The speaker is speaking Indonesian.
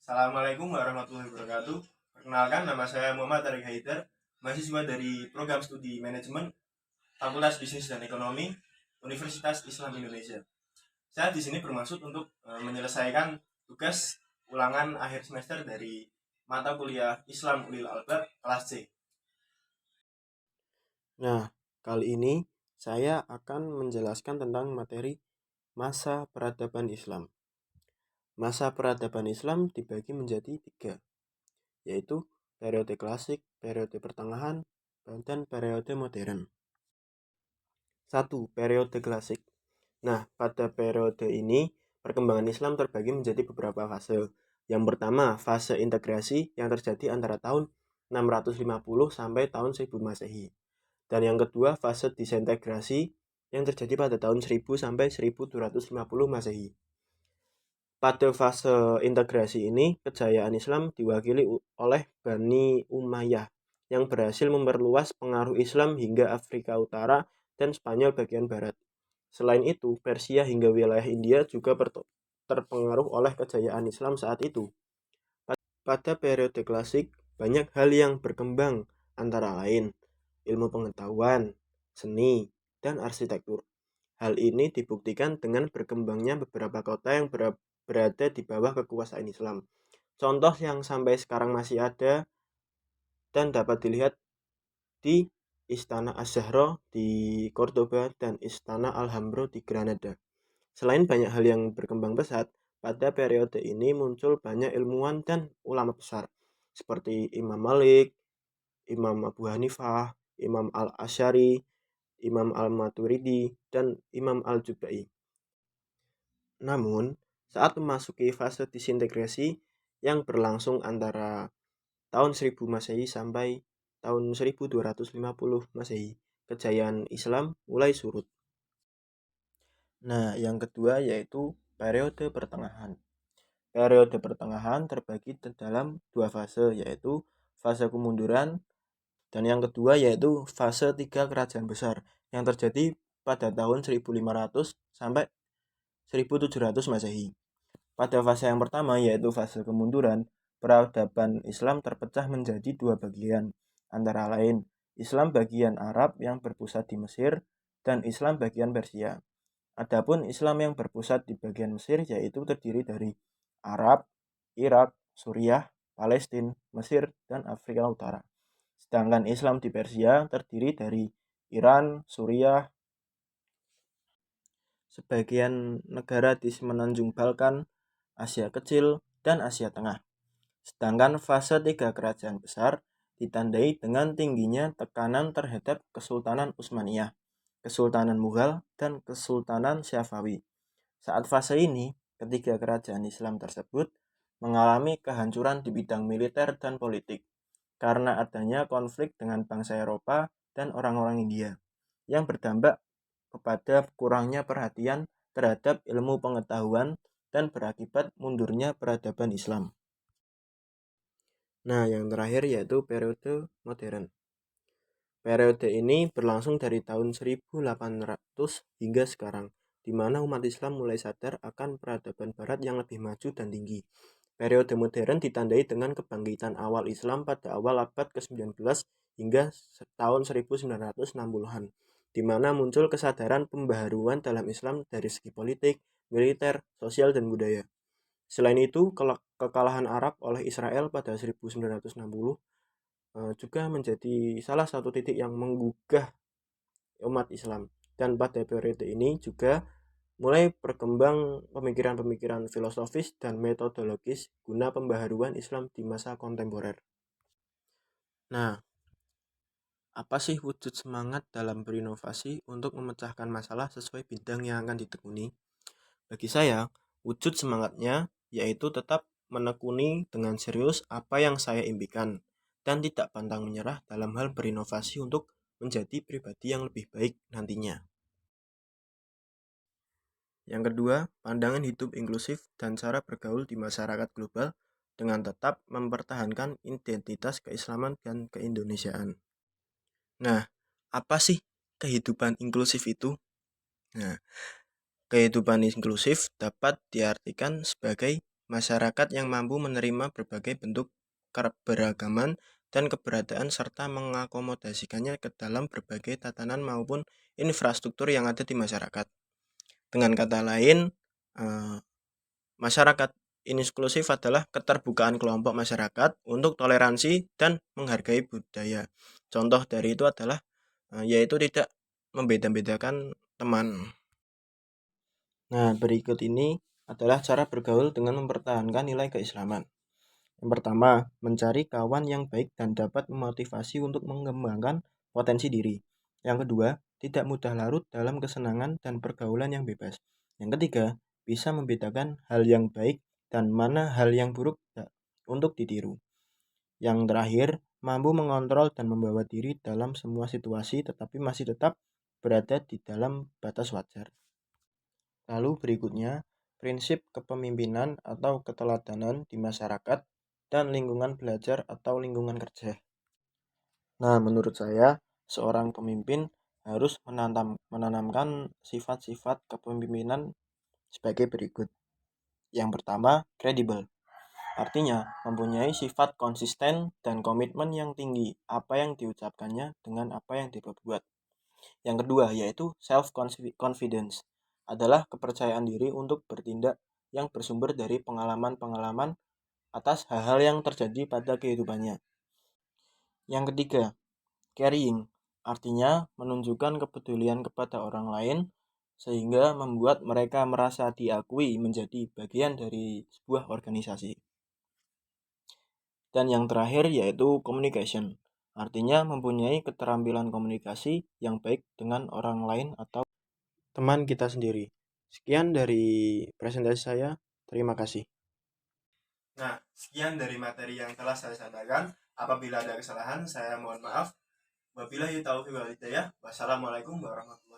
Assalamualaikum warahmatullahi wabarakatuh. Perkenalkan, nama saya Muhammad Tarik Haidar, mahasiswa dari program studi manajemen Fakultas Bisnis dan Ekonomi Universitas Islam Indonesia. Saya di sini bermaksud untuk menyelesaikan tugas ulangan akhir semester dari mata kuliah Islam Ulil Albab kelas C. Nah, kali ini saya akan menjelaskan tentang materi masa peradaban Islam. Masa peradaban Islam dibagi menjadi tiga, yaitu periode klasik, periode pertengahan, dan periode modern. 1. Periode klasik. Nah, pada periode ini, perkembangan Islam terbagi menjadi beberapa fase. Yang pertama, fase integrasi yang terjadi antara tahun 650 sampai tahun 1000 Masehi. Dan yang kedua, fase disintegrasi yang terjadi pada tahun 1000 sampai 1250 Masehi. Pada fase integrasi ini, kejayaan Islam diwakili oleh Bani Umayyah yang berhasil memperluas pengaruh Islam hingga Afrika Utara dan Spanyol bagian barat. Selain itu, Persia hingga wilayah India juga terpengaruh oleh kejayaan Islam saat itu. Pada periode klasik, banyak hal yang berkembang, antara lain ilmu pengetahuan, seni, dan arsitektur. Hal ini dibuktikan dengan berkembangnya beberapa kota yang berada di bawah kekuasaan Islam. Contoh yang sampai sekarang masih ada dan dapat dilihat di Istana Az-Zahra di Cordoba dan Istana Alhambra di Granada. Selain banyak hal yang berkembang pesat, pada periode ini muncul banyak ilmuwan dan ulama besar seperti Imam Malik, Imam Abu Hanifah, Imam Al-Asy'ari, Imam Al-Maturidi, dan Imam Al-Jubai. Namun, saat memasuki fase disintegrasi yang berlangsung antara tahun 1000 Masehi sampai tahun 1250 Masehi, kejayaan Islam mulai surut. Nah, yang kedua yaitu periode pertengahan. Periode pertengahan terbagi dalam dua fase, yaitu fase kemunduran dan yang kedua yaitu fase tiga kerajaan besar yang terjadi pada tahun 1500 sampai 1700 Masehi. Pada fase yang pertama yaitu fase kemunduran, peradaban Islam terpecah menjadi dua bagian, antara lain Islam bagian Arab yang berpusat di Mesir dan Islam bagian Persia. Adapun Islam yang berpusat di bagian Mesir yaitu terdiri dari Arab, Irak, Suriah, Palestina, Mesir, dan Afrika Utara. Sedangkan Islam di Persia terdiri dari Iran, Suriah, sebagian negara di semenanjung Balkan, Asia Kecil, dan Asia Tengah. Sedangkan fase tiga kerajaan besar ditandai dengan tingginya tekanan terhadap Kesultanan Utsmaniyah, Kesultanan Mughal, dan Kesultanan Syafawi. Saat fase ini, ketiga kerajaan Islam tersebut mengalami kehancuran di bidang militer dan politik karena adanya konflik dengan bangsa Eropa dan orang-orang India yang berdampak kepada kurangnya perhatian terhadap ilmu pengetahuan dan berakibat mundurnya peradaban Islam. Nah, yang terakhir yaitu periode modern. Periode ini berlangsung dari tahun 1800 hingga sekarang, di mana umat Islam mulai sadar akan peradaban barat yang lebih maju dan tinggi. Periode modern ditandai dengan kebangkitan awal Islam pada awal abad ke-19 hingga tahun 1960-an, di mana muncul kesadaran pembaharuan dalam Islam dari segi politik, militer, sosial, dan budaya. Selain itu, kekalahan Arab oleh Israel pada 1960 juga menjadi salah satu titik yang menggugah umat Islam. Dan pada periode ini juga mulai berkembang pemikiran-pemikiran filosofis dan metodologis guna pembaharuan Islam di masa kontemporer. Nah, apa sih wujud semangat dalam berinovasi untuk memecahkan masalah sesuai bidang yang akan ditekuni? Bagi saya, wujud semangatnya yaitu tetap menekuni dengan serius apa yang saya impikan dan tidak pantang menyerah dalam hal berinovasi untuk menjadi pribadi yang lebih baik nantinya. Yang kedua, pandangan hidup inklusif dan cara bergaul di masyarakat global dengan tetap mempertahankan identitas keislaman dan keindonesiaan. Nah, apa sih kehidupan inklusif itu? Nah, kehidupan inklusif dapat diartikan sebagai masyarakat yang mampu menerima berbagai bentuk keberagaman dan keberadaan serta mengakomodasikannya ke dalam berbagai tatanan maupun infrastruktur yang ada di masyarakat. Dengan kata lain, masyarakat inklusif adalah keterbukaan kelompok masyarakat untuk toleransi dan menghargai budaya. Contoh dari itu adalah yaitu tidak membeda-bedakan teman. Nah, berikut ini adalah cara bergaul dengan mempertahankan nilai keislaman. Yang pertama, mencari kawan yang baik dan dapat memotivasi untuk mengembangkan potensi diri. Yang kedua, tidak mudah larut dalam kesenangan dan pergaulan yang bebas. Yang ketiga, bisa membedakan hal yang baik dan mana hal yang buruk untuk ditiru. Yang terakhir, mampu mengontrol dan membawa diri dalam semua situasi tetapi masih tetap berada di dalam batas wajar. Lalu berikutnya, prinsip kepemimpinan atau keteladanan di masyarakat dan lingkungan belajar atau lingkungan kerja. Nah, menurut saya, seorang pemimpin harus menanamkan sifat-sifat kepemimpinan sebagai berikut. Yang pertama, kredibel. Artinya, mempunyai sifat konsisten dan komitmen yang tinggi apa yang diucapkannya dengan apa yang diperbuat. Yang kedua, yaitu self-confidence, adalah kepercayaan diri untuk bertindak yang bersumber dari pengalaman-pengalaman atas hal-hal yang terjadi pada kehidupannya. Yang ketiga, caring, artinya menunjukkan kepedulian kepada orang lain sehingga membuat mereka merasa diakui menjadi bagian dari sebuah organisasi. Dan yang terakhir yaitu communication, artinya mempunyai keterampilan komunikasi yang baik dengan orang lain atau teman kita sendiri. Sekian dari presentasi saya. Terima kasih. Nah, sekian dari materi yang telah saya sampaikan. Apabila ada kesalahan, saya mohon maaf. Wabillahi taufiq wal hidayah. Wassalamualaikum warahmatullahi wabarakatuh.